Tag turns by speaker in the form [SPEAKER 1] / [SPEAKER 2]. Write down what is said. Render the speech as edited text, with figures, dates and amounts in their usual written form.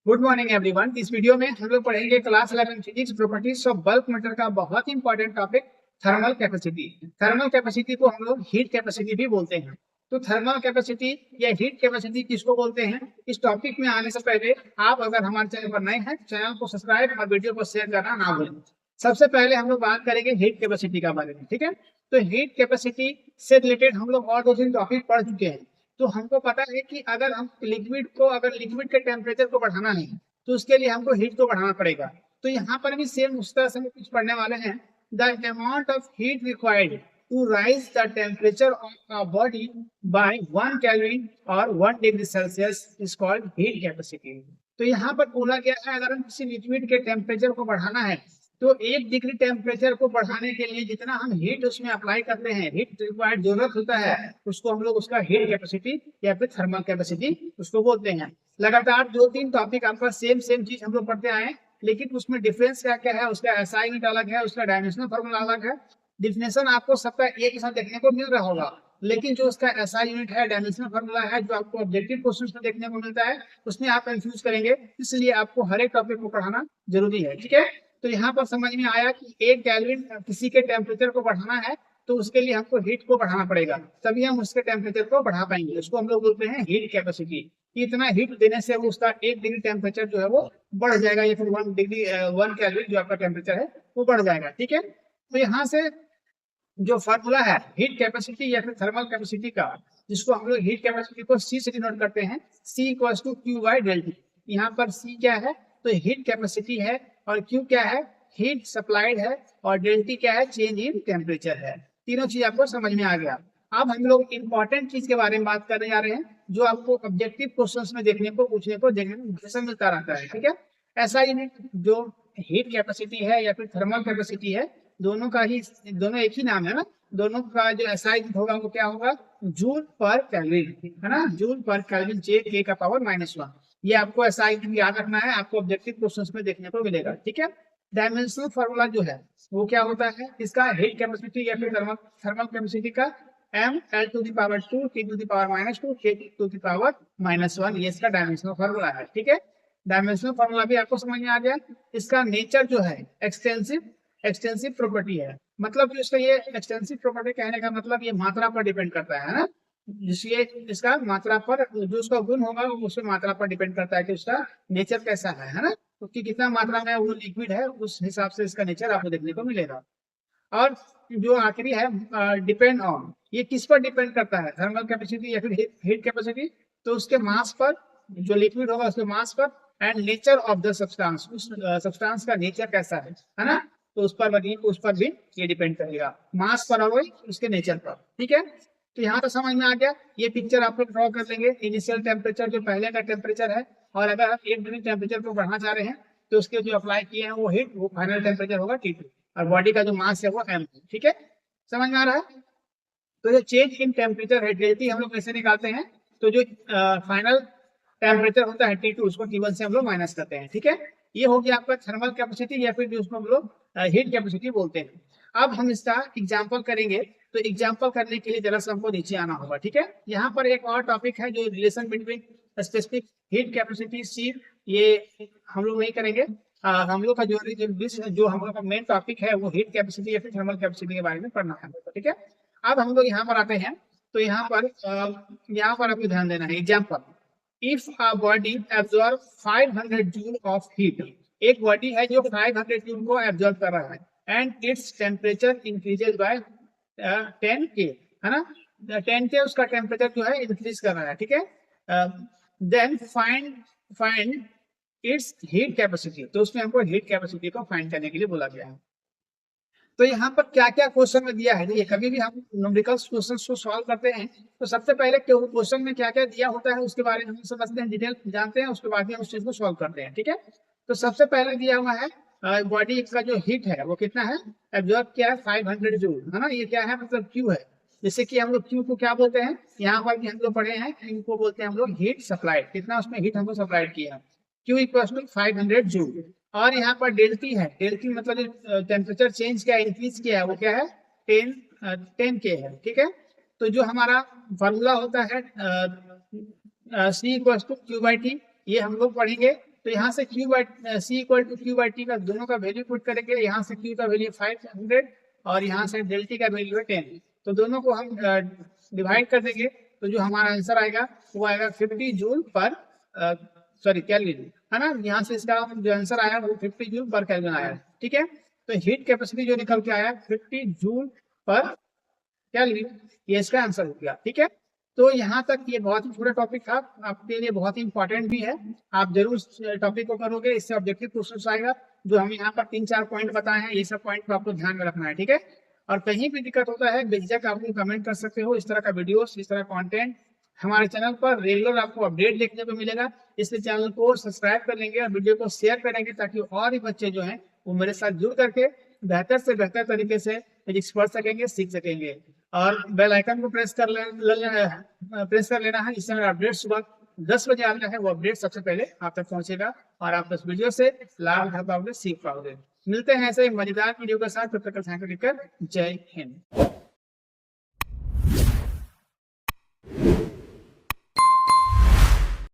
[SPEAKER 1] Good morning everyone. इस video में हम लोग पढ़ेंगे class 11 physics properties of bulk matter का बहुत ही important topic thermal capacity. Thermal capacity को हम लोग हीट कैपेसिटी भी बोलते हैं। तो थर्मल कैपेसिटी या हीट कैपेसिटी किसको बोलते हैं, इस टॉपिक में आने से पहले आप अगर हमारे चैनल पर नए हैं, चैनल को सब्सक्राइब और वीडियो को शेयर करना ना भूलें। सबसे पहले हम लोग बात करेंगे हीट कैपेसिटी का बारे में, ठीक है। तो हीट कैपेसिटी से रिलेटेड हम लोग और दो तीन टॉपिक पढ़ चुके हैं। तो हमको पता है कि अगर लिक्विड के टेम्परेचर को बढ़ाना है तो उसके लिए हमको हीट को बढ़ाना पड़ेगा। तो यहाँ पर भी सेम उस तरह से हम कुछ पढ़ने वाले हैं। The amount of heat required to rise the temperature of a body by 1 kelvin और 1 degree celsius is called heat capacity. तो यहाँ पर बोला गया है अगर हम किसी लिक्विड के टेम्परेचर को बढ़ाना है तो 1 डिग्री टेम्परेचर को बढ़ाने के लिए जितना हम हीट उसमें अप्लाई करते हैं, हीट रिक्वायर्ड जरूरत होता है, उसको हम लोग उसका हीट कैपेसिटी या फिर थर्मल कैपेसिटी उसको बोलते हैं। लगातार दो तीन टॉपिक आपका सेम सेम चीज हम लोग पढ़ते आए, लेकिन उसमें डिफरेंस क्या क्या है, उसका एसआई यूनिट अलग है, उसका डायमेंशनल फार्मूला अलग है। डिफिनेशन आपको सबका एक ही साथ देखने को मिल रहा होगा, लेकिन जो उसका एसआई यूनिट है, डायमेंशनल फार्मूला है, जो आपको ऑब्जेक्टिव क्वेश्चन में देखने को मिलता है, उसमें आप कंफ्यूज करेंगे। इसलिए आपको हर एक टॉपिक को पढ़ाना जरूरी है, ठीक है। तो यहाँ पर समझ में आया कि 1 केल्विन किसी के टेम्परेचर को बढ़ाना है तो उसके लिए हमको हीट को बढ़ाना पड़ेगा, तभी हम उसके टेम्परेचर को बढ़ा पाएंगे। उसको हम लोग बोलते हैं हीट कैपेसिटी। इतना हीट देने से वो उसका 1 डिग्री टेम्परेचर जो है वो बढ़ जाएगा, या फिर 1 केल्विन जो आपका टेम्परेचर है वो बढ़ जाएगा, ठीक है। तो यहाँ से जो फॉर्मूला है हीट कैपेसिटी या फिर थर्मल कैपेसिटी का, जिसको हम लोग हीट कैपेसिटी को सी से डिनोट करते हैं, C equals to Q by delta. यहाँ पर सी क्या है, तो हीट कैपेसिटी है, और क्यू क्या है, हीट सप्लाइड है, और डेल्टी क्या है, चेंज इन टेम्परेचर है। तीनों चीज आपको समझ में आ गया। अब हम लोग इंपॉर्टेंट चीज के बारे में बात करने जा रहे हैं, जो आपको ऑब्जेक्टिव क्वेश्चंस में देखने को पूछने को देखने को हमेशा मिलता रहता है, ठीक है। ऐसा यूनिट जो हीट कैपेसिटी है या फिर थर्मल कैपेसिटी है, दोनों एक ही नाम है ना। दोनों का जो एसआई होगा वो क्या होगा, जूल पर केल्विन, है ना। जूल पर केल्विन, जे के का पावर -1। ये आपको एसआई याद रखना है, आपको ऑब्जेक्टिव क्वेश्चंस में देखने को मिलेगा, ठीक है। डायमेंशनल फार्मूला जो है वो क्या होता है, इसका हीट कैपेसिटी या फिर थर्मल कैपेसिटी का ml⁻², t⁻², k⁻1, ये इसका डायमेंशनल फार्मूला है, ठीक है। डायमेंशनल फार्मूला भी आपको समझ में आ गया। इसका नेचर जो है एक्सटेंसिव प्रॉपर्टी है। मतलब जो इसका ये एक्सटेंसिव प्रॉपर्टी कहने का मतलब ये मात्रा पर डिपेंड करता है ना। जिसके इसका मात्रा पर जो उसका गुण होगा वो उसके मात्रा पर डिपेंड करता है कि उसका नेचर कैसा है ना। तो कि कितना मात्रा में वो लिक्विड है, उस हिसाब से इसका नेचर आपको देखने को मिलेगा। और जो आखिरी है डिपेंड ऑन, ये किस पर डिपेंड करता है, थर्मल कैपेसिटी या फिर हीट कैपेसिटी, तो उसके मास पर, जो लिक्विड होगा उसके मास पर, and nature of the substance, उस सब्सटेंस का नेचर कैसा है ना। तो उस पर भी ये डिपेंड करेगा, मास पर और उसके नेचर पर, ठीक है। तो यहाँ तो समझ में आ गया। ये पिक्चर आप लोग ड्रॉ कर लेंगे, इनिशियल टेम्परेचर जो पहले का टेम्परेचर है, और अगर हम 1 डिग्री टेम्परेचर को बढ़ाना चाह रहे हैं तो उसके जो अप्लाई किए हैं वो हीट, वो फाइनल टेम्परेचर होगा T2, और बॉडी का जो मास है वो m, ठीक है। समझ में आ रहा है। तो जो चेंज इन टेम्परेचर है डेल्टी हम लोग कैसे निकालते हैं, तो जो फाइनल टेम्परेचर होता है T2, उसको T1 से हम लोग माइनस करते हैं, ठीक है। ये हो गया आपका थर्मल कैपेसिटी या फिर जो उसको हम लोग हीट कैपेसिटी बोलते हैं। अब हम इसका एग्जाम्पल करेंगे, तो एग्जाम्पल करने के लिए जरा सा हमको नीचे आना होगा, ठीक है। यहाँ पर एक और टॉपिक है जो relation between specific heat capacity C, ये हम लोग नहीं करेंगे। हम लोग का जो हम लोग का मेन टॉपिक है वो हीट कैपेसिटी या फिर थर्मल कैपेसिटी के बारे में पढ़ना है, ठीक है। अब हम लोग यहाँ पर आते हैं, तो यहाँ पर आपको ध्यान देना है। Example, if a body absorb 500 joule of heat, एक बॉडी है जो 500 जूल को एब्जॉर्ब कर रहा है, and its temperature increases by 10 K, है ना। 10 K उसका टेम्परेचर जो है इंक्रीज कर रहा है, ठीक है। Then find its heat capacity, तो उसमें हमको हीट कैपेसिटी को फाइंड करने के लिए बोला गया है। तो यहाँ पर क्या क्या क्वेश्चन में दिया है, देखिए कभी भी हम न्यूमेरिकल क्वेश्चन को सॉल्व करते हैं तो सबसे पहले क्वेश्चन में क्या क्या दिया होता है उसके बारे में हम समझते हैं, डिटेल जानते हैं, उसके बाद में उस चीज को सॉल्व करते हैं, ठीक है। तो सबसे पहले दिया हुआ है बॉडी का जो हीट है वो कितना है, एब्जॉर्ब किया है 500 जूल, है ना। ये क्या है, मतलब क्यू है। जैसे कि हम लोग क्यू को क्या बोलते हैं, यहाँ पर भी हम लोग पढ़े हैं, इनको बोलते हैं हम लोग हीट सप्लाइड, कितना उसमें हीट हमको सप्लाइड किया, क्यू इक्वल टू 500 जूल। और यहाँ पर डेल्टी है, डेल्टी मतलब टेम्परेचर चेंज किया, इंक्रीज किया है, वो क्या है, 10 K है, ठीक है। तो जो हमारा फॉर्मूला होता है C equal to Q by T, ये हम लोग पढ़ेंगे तो यहाँ से Q by C equal to Q by T का दोनों का वैल्यू पुट करेंगे। यहाँ से Q का वैल्यू 500 और यहाँ से डेल टी का वैल्यू है 10। तो दोनों को हम डिवाइड कर देंगे, तो जो हमारा आंसर आएगा वो आएगा 50 जूल पर केल्विन, है ना। यहाँ से इसका जो आंसर आया वो 50 जूल पर केल्विन आया, ठीक है। तो हीट कैपेसिटी जो निकल के आया 50 जूल पर केल्विन, ये इसका आंसर हो गया, ठीक है। तो यहाँ तक ये बहुत ही छोटा टॉपिक था, आपके लिए बहुत ही इंपॉर्टेंट भी है। आप जरूर इस टॉपिक को करोगे, इससे ऑब्जेक्टिव क्वेश्चन आएगा। जो हम यहाँ पर 3-4 पॉइंट बताए हैं, ये सब पॉइंट को आपको ध्यान में रखना है, ठीक है। और कहीं भी दिक्कत होता है बेझिझक आप कमेंट कर सकते हो। इस तरह का वीडियोस, इस तरह कंटेंट हमारे चैनल पर रेगुलर आपको अपडेट देखने को मिलेगा। इसलिए चैनल को सब्सक्राइब कर लेंगे और वीडियो को शेयर करेंगे, ताकि और भी बच्चे जो हैं वो मेरे साथ जुड़ करके बेहतर से बेहतर तरीके से फिजिक्स पढ़ सकेंगे, सीख सकेंगे। और बेल आइकन को प्रेस कर लेना है, जिससे मेरा अपडेट सुबह 10 बजे आता है, वो अपडेट सबसे पहले आप तक पहुंचेगा और आप इस वीडियो से लाभ उठा पाओगे, सीख पाओगे। मिलते हैं ऐसे ही मजेदार वीडियो के साथ, तब तक जय हिंद।